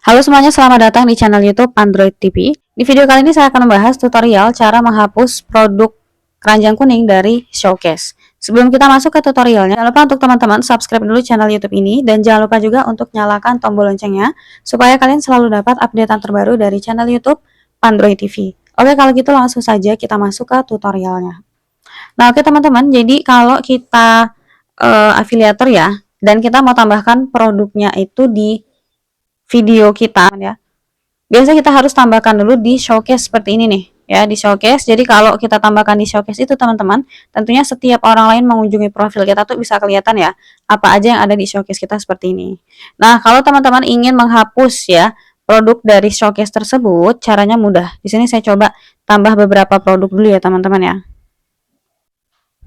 Halo semuanya, selamat datang di channel YouTube Android TV. Di video kali ini saya akan membahas tutorial cara menghapus produk keranjang kuning dari Showcase. Sebelum kita masuk ke tutorialnya, jangan lupa untuk teman-teman subscribe dulu channel YouTube ini dan jangan lupa juga untuk nyalakan tombol loncengnya supaya kalian selalu dapat updatean terbaru dari channel YouTube Android TV. Oke, kalau gitu langsung saja kita masuk ke tutorialnya. Nah, oke teman-teman, jadi kalau kita afiliator ya, dan kita mau tambahkan produknya itu di video kita ya. Biasanya kita harus tambahkan dulu di showcase seperti ini nih ya, di showcase. Jadi kalau kita tambahkan di showcase itu teman-teman, tentunya setiap orang lain mengunjungi profil kita tuh bisa kelihatan ya apa aja yang ada di showcase kita seperti ini. Nah, kalau teman-teman ingin menghapus ya produk dari showcase tersebut, caranya mudah. Di sini saya coba tambah beberapa produk dulu ya teman-teman ya.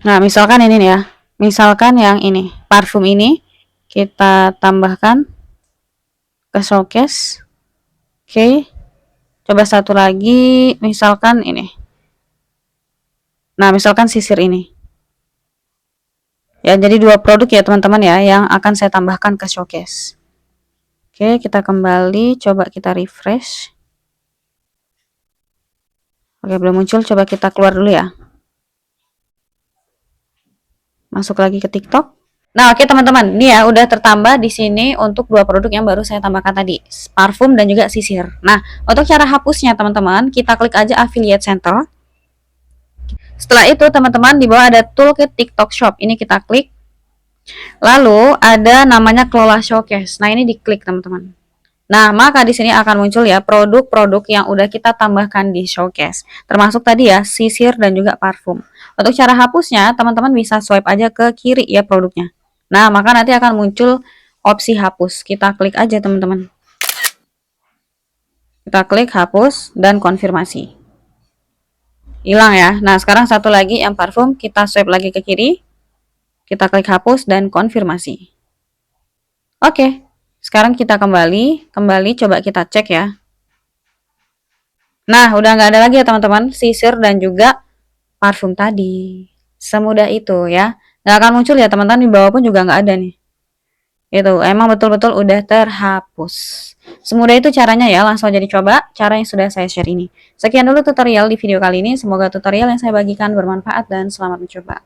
Nah, misalkan ini nih ya. Misalkan yang ini, parfum ini kita tambahkan ke showcase. Oke, coba satu lagi, misalkan ini. Nah, misalkan sisir ini. Ya, jadi dua produk ya teman-teman ya yang akan saya tambahkan ke showcase. Oke, kita kembali, coba kita refresh. Oke, belum muncul, coba kita keluar dulu ya. Masuk lagi ke TikTok. Nah, oke teman-teman, ini ya udah tertambah di sini untuk dua produk yang baru saya tambahkan tadi, parfum dan juga sisir. Nah, untuk cara hapusnya teman-teman, kita klik aja affiliate center. Setelah itu teman-teman di bawah ada toolkit TikTok Shop. Ini kita klik. Lalu ada namanya kelola showcase. Nah, ini diklik teman-teman. Nah, maka di sini akan muncul ya produk-produk yang udah kita tambahkan di showcase. Termasuk tadi ya sisir dan juga parfum. Untuk cara hapusnya, teman-teman bisa swipe aja ke kiri ya produknya. Nah, maka nanti akan muncul opsi hapus. Kita klik aja teman-teman. Kita klik hapus dan konfirmasi. Hilang ya. Nah, sekarang satu lagi yang parfum, kita swipe lagi ke kiri. Kita klik hapus dan konfirmasi. Oke. Sekarang kita kembali coba kita cek ya. Nah, udah nggak ada lagi ya teman-teman, sisir dan juga parfum tadi. Semudah itu ya. Nggak akan muncul ya teman-teman, di bawah pun juga nggak ada nih. Itu emang betul-betul udah terhapus. Semudah itu caranya ya, langsung aja dicoba cara yang sudah saya share ini. Sekian dulu tutorial di video kali ini, semoga tutorial yang saya bagikan bermanfaat dan selamat mencoba.